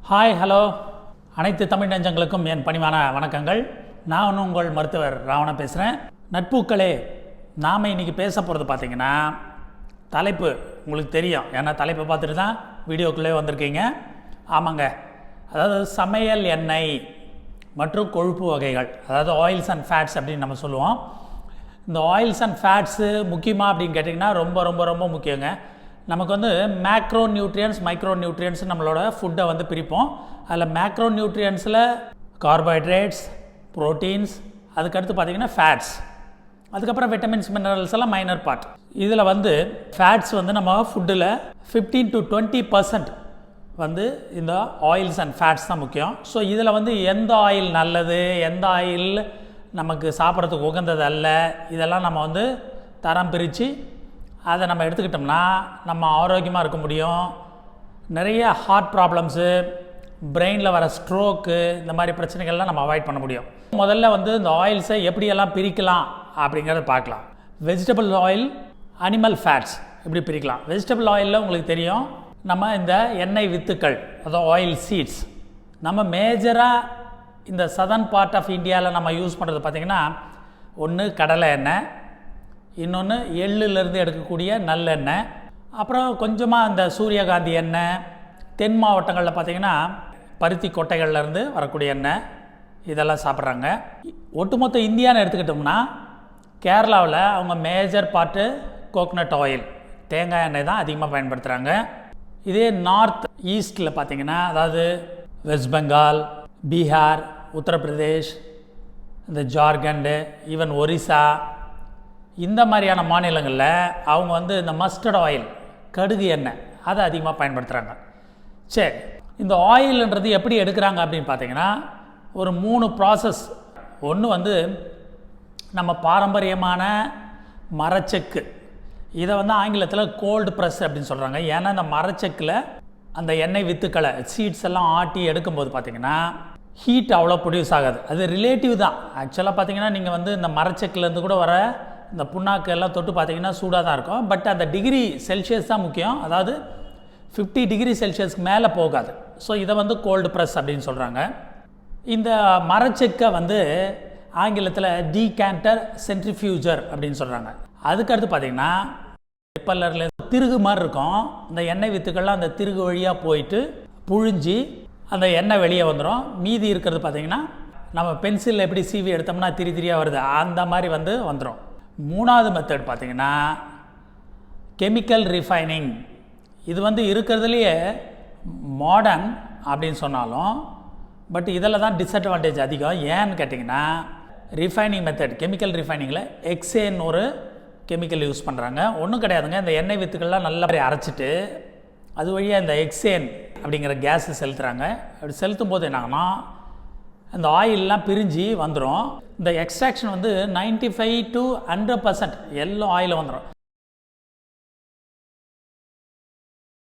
Hi hello அனைத்து தமிழ் நெஞ்சங்களுக்கும் என் பணிவான வணக்கங்கள். நான் உங்கள் மருத்துவர் ராவணன் பேசுகிறேன். நட்புக்களே, நாம் இன்றைக்கி பேச போகிறது பார்த்திங்கன்னா தலைப்பு உங்களுக்கு தெரியும். ஏன்னா தலைப்பை பார்த்துட்டு தான் வீடியோக்குள்ளே வந்திருக்கீங்க. ஆமாங்க, அதாவது சமையல் எண்ணெய் மற்றும் கொழுப்பு வகைகள், அதாவது ஆயில்ஸ் அண்ட் ஃபேட்ஸ் அப்படின்னு நம்ம சொல்லுவோம். இந்த ஆயில்ஸ் அண்ட் ஃபேட்ஸு முக்கியமாக அப்படின்னு கேட்டிங்கன்னா ரொம்ப ரொம்ப ரொம்ப முக்கியங்க. நமக்கு வந்து மேக்ரோ நியூட்ரியன்ஸ், மைக்ரோ நியூட்ரியன்ஸ் நம்மளோட ஃபுட்டை வந்து பிரிப்போம். அதில் மேக்ரோ நியூட்ரியன்ஸில் கார்போஹைட்ரேட்ஸ், ப்ரோட்டீன்ஸ், அதுக்கடுத்து பார்த்திங்கன்னா ஃபேட்ஸ், அதுக்கப்புறம் விட்டமின்ஸ், மினரல்ஸ் எல்லாம் மைனர் பார்ட். இதில் வந்து ஃபேட்ஸ் வந்து நம்ம ஃபுட்டில் 15 to 20% வந்து இந்த ஆயில்ஸ் அண்ட் ஃபேட்ஸ் தான் முக்கியம். ஸோ இதில் வந்து எந்த ஆயில் நல்லது, எந்த ஆயில் நமக்கு சாப்பிட்றதுக்கு உகந்தது அல்ல, இதெல்லாம் நம்ம வந்து தரம் பிரித்து அதை நம்ம எடுத்துக்கிட்டோம்னா நம்ம ஆரோக்கியமாக இருக்க முடியும். நிறைய ஹார்ட் ப்ராப்ளம்ஸு, பிரெயினில் வர ஸ்ட்ரோக்கு, இந்த மாதிரி பிரச்சனைகள்லாம் நம்ம அவாய்ட் பண்ண முடியும். முதல்ல வந்து இந்த ஆயில்ஸை எப்படியெல்லாம் பிரிக்கலாம் அப்படிங்கிறத பார்க்கலாம். வெஜிடபிள் ஆயில், அனிமல் ஃபேட்ஸ் எப்படி பிரிக்கலாம். வெஜிடபிள் ஆயிலில் உங்களுக்கு தெரியும், நம்ம இந்த எண்ணெய் வித்துக்கள், அதாவது ஆயில் சீட்ஸ், நம்ம மேஜராக இந்த சதர்ன் பார்ட் ஆஃப் இந்தியாவில் நம்ம யூஸ் பண்ணுறது பார்த்திங்கன்னா ஒன்று கடலை எண்ணெய், இன்னொன்று எள்ளுலேருந்து எடுக்கக்கூடிய நல்லெண்ணெய், அப்புறம் கொஞ்சமாக இந்த சூரியகாந்தி எண்ணெய். தென் மாவட்டங்களில் பார்த்திங்கன்னா பருத்தி கொட்டைகள்லேருந்து வரக்கூடிய எண்ணெய், இதெல்லாம் சாப்பிட்றாங்க. ஒட்டுமொத்த இந்தியான்னு எடுத்துக்கிட்டோம்னா கேரளாவில் அவங்க மேஜர் பார்ட்டு கோகனட் ஆயில், தேங்காய் எண்ணெய் தான் அதிகமாக பயன்படுத்துகிறாங்க. இதே நார்த் ஈஸ்டில் பார்த்திங்கன்னா, அதாவது வெஸ்ட் பெங்கால், பீகார், உத்தரப்பிரதேஷ், இந்த ஜார்க்கண்டு, ஈவன் ஒரிசா, இந்த மாதிரியான மாநிலங்களில் அவங்க வந்து இந்த மஸ்டர்ட் ஆயில், கடுகு எண்ணெய், அதை அதிகமாக பயன்படுத்துகிறாங்க. சரி, இந்த ஆயில்ன்றது எப்படி எடுக்கிறாங்க அப்படின்னு பார்த்தீங்கன்னா ஒரு 3 ப்ராசஸ். ஒன்று வந்து நம்ம பாரம்பரியமான மரச்செக்கு, இதை வந்து ஆங்கிலத்தில் கோல்டு ப்ரெஸ் அப்படின்னு சொல்கிறாங்க. ஏன்னா இந்த மரச்செக்கில் அந்த எண்ணெய் வித்துக்களை, சீட்ஸ் எல்லாம் ஆட்டி எடுக்கும்போது பார்த்திங்கன்னா ஹீட் அவ்வளோ ப்ரொடியூஸ் ஆகாது. அது ரிலேட்டிவ் தான். ஆக்சுவலாக பார்த்திங்கன்னா நீங்கள் வந்து இந்த மரச்செக்கிலேருந்து கூட வர இந்த புண்ணாக்கு எல்லாம் தொட்டு பார்த்திங்கன்னா சூடாக தான் இருக்கும். பட் அந்த டிகிரி செல்சியஸ் தான் முக்கியம். அதாவது 50 டிகிரி செல்சியஸ்க்கு மேலே போகாது. ஸோ இதை வந்து கோல்டு ப்ரெஸ் அப்படின்னு சொல்கிறாங்க. இந்த மரச்செக்கை வந்து ஆங்கிலத்தில் டீகேண்டர், சென்ட்ரிஃபியூஜர் அப்படின்னு சொல்கிறாங்க. அதுக்கடுத்து பார்த்திங்கன்னா ரிப்பல்லரில் திருகு மாதிரி இருக்கும். இந்த எண்ணெய் வித்துக்கள்லாம் அந்த திருகு வழியாக போயிட்டு புழிஞ்சி அந்த எண்ணெய் வெளியே வந்துடும். மீதி இருக்கிறது பார்த்திங்கன்னா நம்ம பென்சிலில் எப்படி சீவி எடுத்தோம்னா திரியாக வருது, அந்த மாதிரி வந்து வந்துடும். 3வது மெத்தட் பார்த்திங்கன்னா கெமிக்கல் ரிஃபைனிங். இது வந்து இருக்கிறதுலையே மாடர்ன் அப்படின்னு சொன்னாலும் பட் இதில் தான் டிஸ்அட்வான்டேஜ் அதிகம். ஏன்னு கேட்டிங்கன்னா ரிஃபைனிங் மெத்தட், கெமிக்கல் ரிஃபைனிங்கில் எக்ஸேன் ஒரு கெமிக்கல் யூஸ் பண்ணுறாங்க. ஒன்றும் கிடையாதுங்க, இந்த எண்ணெய் வித்துக்கள்லாம் நல்லா அரைச்சிட்டு அது வழியாக இந்த எக்ஸேன் அப்படிங்கிற கேஸை செலுத்துகிறாங்க. அப்படி செலுத்தும் போது என்னாங்கன்னா இந்த ஆயிலெலாம் பிரிஞ்சு வந்துடும். இந்த எக்ஸ்ட்ராக்ஷன் வந்து 95 to 100% எல்லாம் ஆயிலில் வந்துடும்.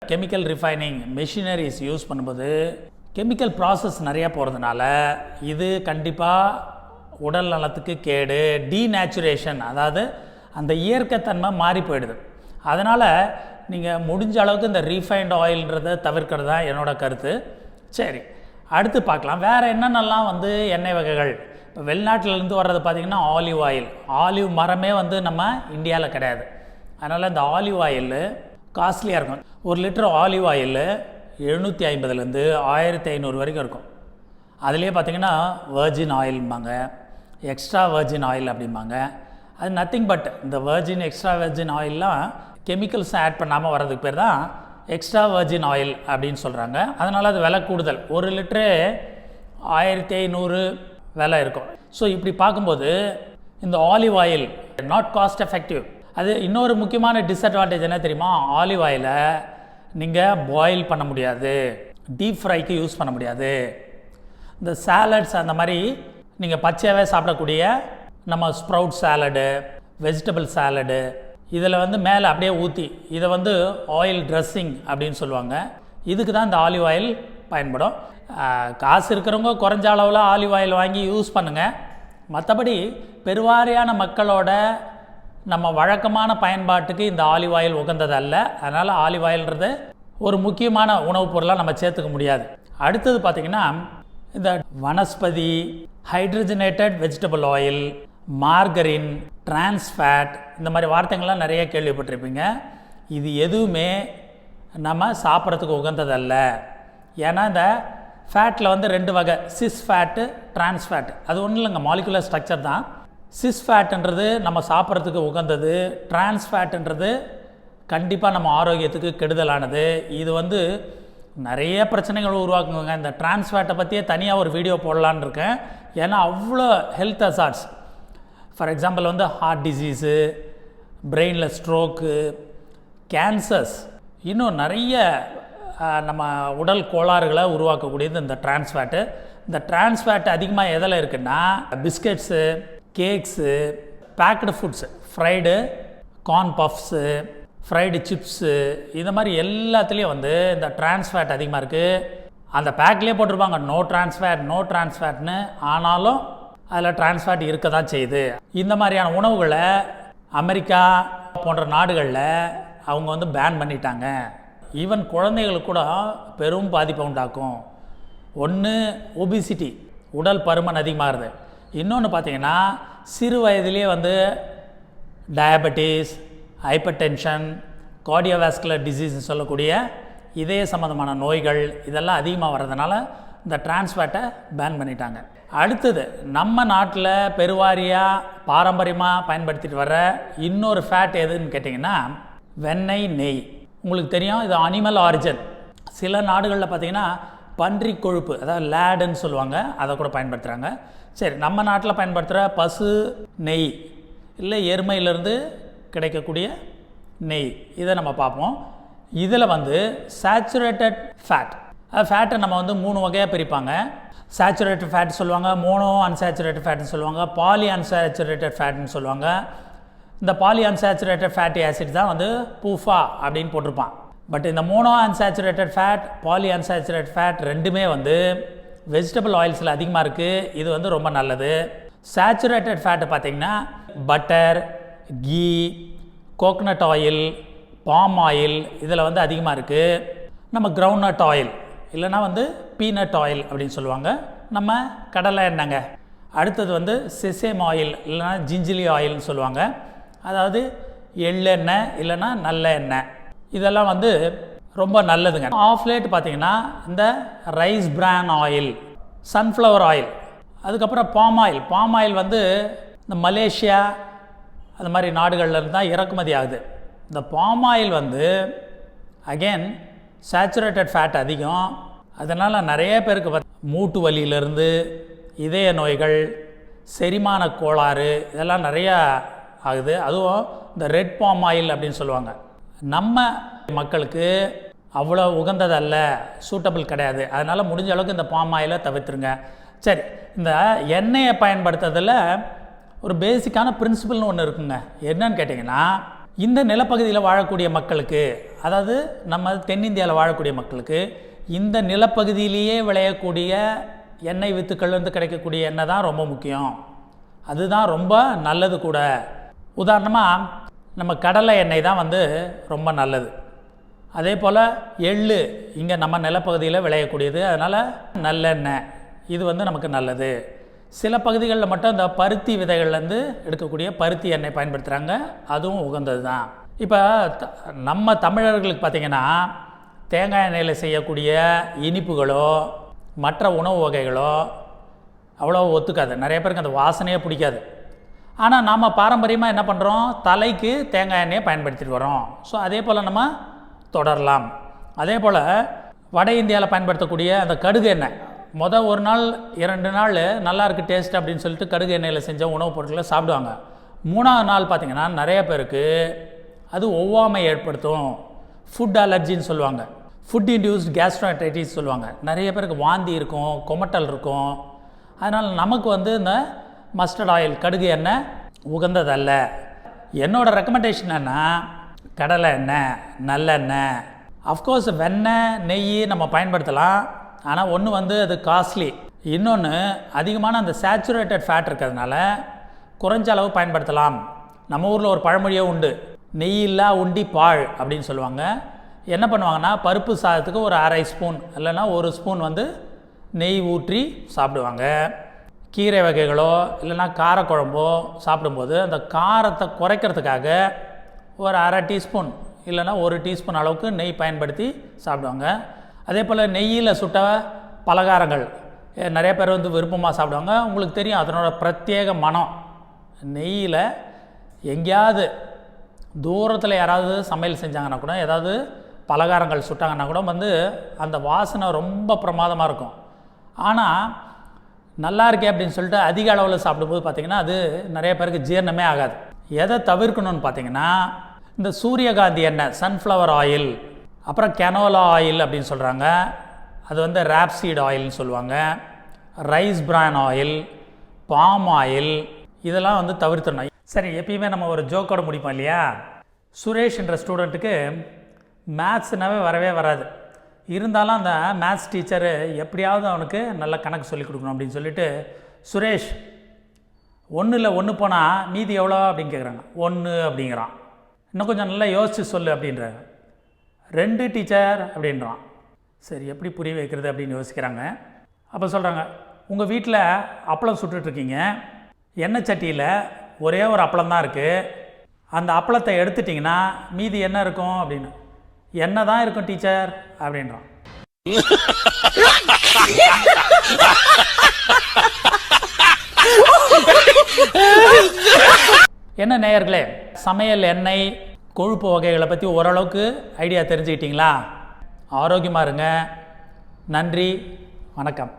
கெமிக்கல் ரிஃபைனிங் மெஷினரிஸ் யூஸ் பண்ணும்போது கெமிக்கல் ப்ராசஸ் நிறையா போகிறதுனால இது கண்டிப்பாக உடல் நலத்துக்கு கேடு. டீநேச்சுரேஷன், அதாவது அந்த இயற்கைத்தன்மை மாறி போயிடுது. அதனால் நீங்கள் முடிஞ்ச அளவுக்கு இந்த ரீஃபைண்ட் ஆயில்ன்றதை தவிர்க்கிறது தான் என்னோடய கருத்து. சரி, அடுத்து பார்க்கலாம் வேறு என்னென்னலாம் வந்து எண்ணெய் வகைகள். இப்போ வெளிநாட்டிலேருந்து வர்றது பார்த்திங்கன்னா ஆலிவ் ஆயில். ஆலிவ் மரமே வந்து நம்ம இந்தியாவில் கிடையாது. அதனால் இந்த ஆலிவ் ஆயில் காஸ்ட்லியாக இருக்கும். 1 லிட்டர் ஆலிவ் ஆயில் 750லேருந்து 1500 வரைக்கும் இருக்கும். அதுலேயே பார்த்திங்கன்னா வெர்ஜின் ஆயில்ம்பாங்க, எக்ஸ்ட்ரா வெர்ஜின் ஆயில் அப்படிம்பாங்க. அது நத்திங் பட் இந்த வெர்ஜின், எக்ஸ்ட்ரா வெர்ஜின் ஆயிலெலாம் கெமிக்கல்ஸ் ஆட் பண்ணாமல் வர்றதுக்கு பேர் தான் எக்ஸ்ட்ரா வெர்ஜின் ஆயில் அப்படின்னு சொல்கிறாங்க. அதனால் அது விலை கூடுதல். 1 லிட்டரு 1500 விலை இருக்கும். ஸோ இப்படி பார்க்கும்போது இந்த olive oil not cost effective. அது இன்னொரு முக்கியமான டிஸ்அட்வான்டேஜ் என்ன தெரியுமா, ஆலிவ் ஆயிலை நீங்கள் பாயில் பண்ண முடியாது, டீப் ஃப்ரைக்கு யூஸ் பண்ண முடியாது. இந்த சாலட்ஸ் அந்த மாதிரி நீங்கள் பச்சையாகவே சாப்பிடக்கூடிய நம்ம ஸ்ப்ரவுட் சாலடு, வெஜிடபிள் சாலடு, இதில் வந்து மேலே அப்படியே ஊற்றி இதை வந்து ஆயில் ட்ரெஸ்ஸிங் அப்படின்னு சொல்லுவாங்க. இதுக்கு தான் இந்த ஆலிவ் ஆயில் பயன்படும். காசு இருக்கிறவங்க குறைஞ்ச அளவில் ஆலிவ் ஆயில் வாங்கி யூஸ் பண்ணுங்கள். மற்றபடி பெருவாரியான மக்களோட நம்ம வழக்கமான பயன்பாட்டுக்கு இந்த ஆலிவ் ஆயில் உகந்தது அல்ல. அதனால் ஆலிவ் ஆயில்ன்றது ஒரு முக்கியமான உணவுப் பொருளாக நம்ம சேர்த்துக்க முடியாது. அடுத்தது பார்த்திங்கன்னா இந்த vanaspati, hydrogenated vegetable oil, margarine, trans fat, இந்த மாதிரி வார்த்தைகள்லாம் நிறைய கேள்விப்பட்டிருப்பீங்க. இது எதுவுமே நம்ம சாப்பிட்றதுக்கு உகந்ததல்ல. ஏன்னா இந்த ஃபேட்டில் வந்து 2 வகை, சிஸ் ஃபேட்டு, டிரான்ஸ்ஃபேட். அது ஒன்றும் இல்லைங்க, மாலிகுலர் ஸ்ட்ரக்சர் தான். சிஸ் ஃபேட்டுன்றது நம்ம சாப்பிட்றதுக்கு உகந்தது, டிரான்ஸ்ஃபேட்டுன்றது கண்டிப்பாக நம்ம ஆரோக்கியத்துக்கு கெடுதலானது. இது வந்து நிறைய பிரச்சனைகள் உருவாக்குங்க. இந்த டிரான்ஸ்ஃபேட்டை பற்றியே தனியாக ஒரு வீடியோ போடலான்னு இருக்கேன். ஏன்னா அவ்வளோ ஹெல்த் அசார்ட்ஸ். ஃபார் எக்ஸாம்பிள் வந்து ஹார்ட் டிசீஸு, பிரெயினில் ஸ்ட்ரோக்கு, கேன்சர்ஸ், இன்னும் நிறைய நம்ம உடல் கோளாறுகளை உருவாக்கக்கூடியது இந்த டிரான்ஸ்ஃபேட்டு. இந்த டிரான்ஸ்ஃபேட் அதிகமாக எதில் இருக்குன்னா biscuits, cakes, baked foods, fried corn puffs, fried chips, இந்த மாதிரி எல்லாத்துலேயும் வந்து இந்த டிரான்ஸ்ஃபேட் அதிகமாக இருக்குது. அந்த பேக்லேயே போட்டிருப்பாங்க நோ டிரான்ஸ்ஃபேட், நோ டிரான்ஸ்ஃபேட்னு. ஆனாலும் அதில் டிரான்ஸ்ஃபேட் இருக்க தான் செய்யுது. இந்த மாதிரியான உணவுகளை அமெரிக்கா போன்ற நாடுகளில் அவங்க வந்து பேன் பண்ணிட்டாங்க. ஈவன் குழந்தைகளுக்கு கூட பெரும் பாதிப்பை உண்டாக்கும். ஒன்று ஒபிசிட்டி, உடல் பருமன் அதிகமாகுது. இன்னொன்று பார்த்திங்கன்னா சிறு வயதிலே வந்து டயபெட்டிஸ், ஹைப்பர் டென்ஷன், கார்டியோவாஸ்குலர் டிசீஸ்ன்னு சொல்லக்கூடிய இதய சம்மந்தமான நோய்கள் இதெல்லாம் அதிகமாக வர்றதுனால இந்த டிரான்ஸ்ஃபேட்டை பேன் பண்ணிட்டாங்க. அடுத்தது நம்ம நாட்டில் பெருவாரியாக பாரம்பரியமாக பயன்படுத்திட்டு வர்ற இன்னொரு ஃபேட் எதுன்னு கேட்டிங்கன்னா வெண்ணெய், நெய். உங்களுக்கு தெரியும் இது அனிமல் ஆரிஜின். சில நாடுகளில் பார்த்திங்கன்னா பன்றி கொழுப்பு, அதாவது லேடுன்னு சொல்லுவாங்க, அதை கூட பயன்படுத்துகிறாங்க. சரி, நம்ம நாட்டில் பயன்படுத்துகிற பசு நெய் இல்லை எருமையிலேருந்து கிடைக்கக்கூடிய நெய், இதை நம்ம பார்ப்போம். இதில் வந்து சேச்சுரேட்டட் ஃபேட், ஃபேட்டை நம்ம வந்து 3 வகையாக பிரிப்பாங்க. சேச்சுரேட்டட் ஃபேட் சொல்லுவாங்க, மோனோ அன்சேச்சுரேட்டட் ஃபேட்னு சொல்லுவாங்க, பாலி அன்சேச்சுரேட்டட் ஃபேட்னு சொல்லுவாங்க. இந்த பாலி அன்சேச்சுரேட்டட் ஃபேட்டி ஆசிட் தான் வந்து பூஃபா அப்படின்னு போட்டிருப்பான். பட் இந்த mono unsaturated fat, poly unsaturated fat ரெண்டுமே வந்து வெஜிடபிள் ஆயில்ஸில் அதிகமாக இருக்குது. இது வந்து ரொம்ப நல்லது. சேச்சுரேட்டட் ஃபேட்டு பார்த்திங்கன்னா butter, ghee, coconut oil, palm oil இதில் வந்து அதிகமாக இருக்குது. நம்ம கிரவுண்ட்நட் ஆயில் இல்லைனா வந்து பீனட் ஆயில் அப்படின்னு சொல்லுவாங்க, நம்ம கடலை எண்ணெய்ங்க. அடுத்தது வந்து செசேம் ஆயில் இல்லைனா ஜிஞ்சிலி ஆயில்னு சொல்லுவாங்க, அதாவது எள்ளெண்ணெய் இல்லைன்னா நல்ல எண்ணெய். இதெல்லாம் வந்து ரொம்ப நல்லதுங்க. ஆஃப் லேட் பார்த்திங்கன்னா இந்த ரைஸ் பிரான் ஆயில், சன்ஃப்ளவர் ஆயில், அதுக்கப்புறம் பாம் ஆயில். பாம் ஆயில் வந்து இந்த மலேசியா அது மாதிரி நாடுகள்லேருந்து தான் இறக்குமதி ஆகுது. இந்த பாம் ஆயில் வந்து அகெயின் சேச்சுரேட்டட் ஃபேட் அதிகம். அதனால் நிறைய பேருக்கு மூட்டு வலியிலேருந்து இதய நோய்கள், செரிமான கோளாறு இதெல்லாம் நிறையா ஆகுது. அதுவும் இந்த ரெட் பாம் ஆயில் அப்படின்னு சொல்லுவாங்க. நம்ம மக்களுக்கு அவ்வளோ உகந்ததல்ல, சூட்டபிள் கிடையாது. அதனால் முடிஞ்ச அளவுக்கு இந்த பாம் ஆயிலை தவிர்த்துருங்க. சரி, இந்த எண்ணெயை பயன்படுத்துறதில் ஒரு பேசிக்கான பிரின்சிபல்னு ஒன்று இருக்குங்க. என்னன்னு கேட்டிங்கன்னா, இந்த நிலப்பகுதியில் வாழக்கூடிய மக்களுக்கு, அதாவது நம்ம தென்னிந்தியாவில் வாழக்கூடிய மக்களுக்கு இந்த நிலப்பகுதியிலேயே விளையக்கூடிய எண்ணெய் வித்துக்கள்லேருந்து கிடைக்கக்கூடிய எண்ணெய் தான் ரொம்ப முக்கியம். அதுதான் ரொம்ப நல்லது கூட. உதாரணமாக நம்ம கடலை எண்ணெய் தான் வந்து ரொம்ப நல்லது. அதே போல் எள்ளு இங்கே நம்ம நிலப்பகுதியில் விளையக்கூடியது, அதனால் நல்லெண்ணெய் இது வந்து நமக்கு நல்லது. சில பகுதிகளில் மட்டும் இந்த பருத்தி விதைகள்லேருந்து எடுக்கக்கூடிய பருத்தி எண்ணெய் பயன்படுத்துகிறாங்க, அதுவும் உகந்தது தான். இப்போ நம்ம தமிழர்களுக்கு பார்த்திங்கன்னா தேங்காய் எண்ணெயில் செய்யக்கூடிய இனிப்புகளோ மற்ற உணவு வகைகளோ அவ்வளோ ஒத்துக்காது. நிறைய பேருக்கு அந்த வாசனையே பிடிக்காது. ஆனால் நாம் பாரம்பரியமாக என்ன பண்ணுறோம், தலைக்கு தேங்காய் எண்ணெயை பயன்படுத்திட்டு வரோம். ஸோ அதே போல் நம்ம தொடரலாம். அதே போல் வட இந்தியாவில் பயன்படுத்தக்கூடிய அந்த கடுகு எண்ணெய், ஒரு நாள் 2 நாள் நல்லா இருக்குது டேஸ்ட் அப்படின்னு சொல்லிட்டு கடுகு எண்ணெயில் செஞ்ச உணவுப் பொருட்களை சாப்பிடுவாங்க. 3ஆவது நாள் பார்த்திங்கன்னா நிறைய பேருக்கு அது ஒவ்வாமை ஏற்படுத்தும். ஃபுட் அலர்ஜின்னு சொல்லுவாங்க, ஃபுட் இன்டியூஸ்ட் கேஸ்ட்ரோஎன்டரைட்டிஸ் சொல்லுவாங்க. நிறைய பேருக்கு வாந்தி இருக்கும், கொமட்டல் இருக்கும். அதனால் நமக்கு வந்து இந்த மஸ்டர்ட் ஆயில், கடுகு எண்ணெய் உகந்ததல்ல. என்னோடய ரெக்கமெண்டேஷன் என்ன, கடலை எண்ணெய், நல்லெண்ணெய், அஃப்கோர்ஸ் வெண்ணெய், நெய் நம்ம பயன்படுத்தலாம். ஆனால் ஒன்று வந்து அது காஸ்ட்லி, இன்னொன்று அதிகமான அந்த சேச்சுரேட்டட் ஃபேட் இருக்கிறதுனால குறைஞ்ச அளவு பயன்படுத்தலாம். நம்ம ஊரில் ஒரு பழமொழியே உண்டு, நெய் இல்லா உண்டி பாழ் அப்படின்னு சொல்லுவாங்க. என்ன பண்ணுவாங்கன்னா பருப்பு சாதத்துக்கு ஒரு அரை ஸ்பூன் இல்லைன்னா ஒரு ஸ்பூன் வந்து நெய் ஊற்றி சாப்பிடுவாங்க. கீரை வகைகளோ இல்லைன்னா காரக்குழம்போ சாப்பிடும்போது அந்த காரத்தை குறைக்கிறதுக்காக ஒரு அரை டீஸ்பூன் இல்லைன்னா ஒரு டீஸ்பூன் அளவுக்கு நெய் பயன்படுத்தி சாப்பிடுவாங்க. அதே போல் நெய்யில் சுட்ட பலகாரங்கள் நிறைய பேர் வந்து விருப்பமாக சாப்பிடுவாங்க. உங்களுக்கு தெரியும் அதனோட பிரத்யேக மனம். நெய்யில் எங்கேயாவது தூரத்தில் யாராவது சமையல் செஞ்சாங்கன்னா கூட ஏதாவது பலகாரங்கள் சுட்டாங்கன்னா கூட வந்து அந்த வாசனை ரொம்ப பிரமாதமாக இருக்கும். ஆனால் நல்லா இருக்கே அப்படின்னு சொல்லிட்டு அதிக அளவில் சாப்பிடும்போது பார்த்திங்கன்னா அது நிறைய பேருக்கு ஜீரணமே ஆகாது. எதை தவிர்க்கணும்னு பார்த்திங்கன்னா இந்த சூரியகாந்தி எண்ணெய், சன்ஃப்ளவர் ஆயில், அப்புறம் கெனோலா ஆயில் அப்படின்னு சொல்கிறாங்க, அது வந்து ராப்சீட் ஆயில்னு சொல்லுவாங்க, ரைஸ் பிரான் ஆயில், பாம் ஆயில், இதெல்லாம் வந்து தவிர்த்துடணும். சரி, எப்பயுமே நம்ம ஒரு ஜோக்கோட முடிப்போம் இல்லையா? சுரேஷ் என்ற ஸ்டூடெண்ட்டுக்கு மேத்ஸ்னாவே வரவே வராது. இருந்தாலும் அந்த மேத்ஸ் டீச்சரு எப்படியாவது அவனுக்கு நல்ல கணக்கு சொல்லிக் கொடுக்கணும் அப்படின்னு சொல்லிட்டு, சுரேஷ் 1ல் 1 போனால் மீதி எவ்வளோ அப்படின்னு கேட்குறாங்க. 1 அப்படிங்கிறான். இன்னும் கொஞ்சம் நல்லா யோசித்து சொல்லு அப்படின்றாங்க. 2 டீச்சர் அப்படின்றான். சரி, எப்படி புரிய வைக்கிறது அப்படின்னு யோசிக்கிறாங்க. அப்போ சொல்கிறாங்க, உங்கள் வீட்டில் அப்பளம் சுட்டுட்ருக்கீங்க, எண்ணெய் சட்டியில் ஒரே ஒரு அப்பளம் தான் இருக்குது, அந்த அப்பளத்தை எடுத்துட்டிங்கன்னா மீதி என்ன இருக்கும் அப்படின்னு. எண்ணெய் தான் இருக்கும் டீச்சர் அப்படின்றான். என்ன நேயர்களே, சமையல் எண்ணெய் கொழுப்பு வகைகளை பற்றி ஓரளவுக்கு ஐடியா தெரிஞ்சுக்கிட்டீங்களா? ஆரோக்கியமாக இருங்க. நன்றி, வணக்கம்.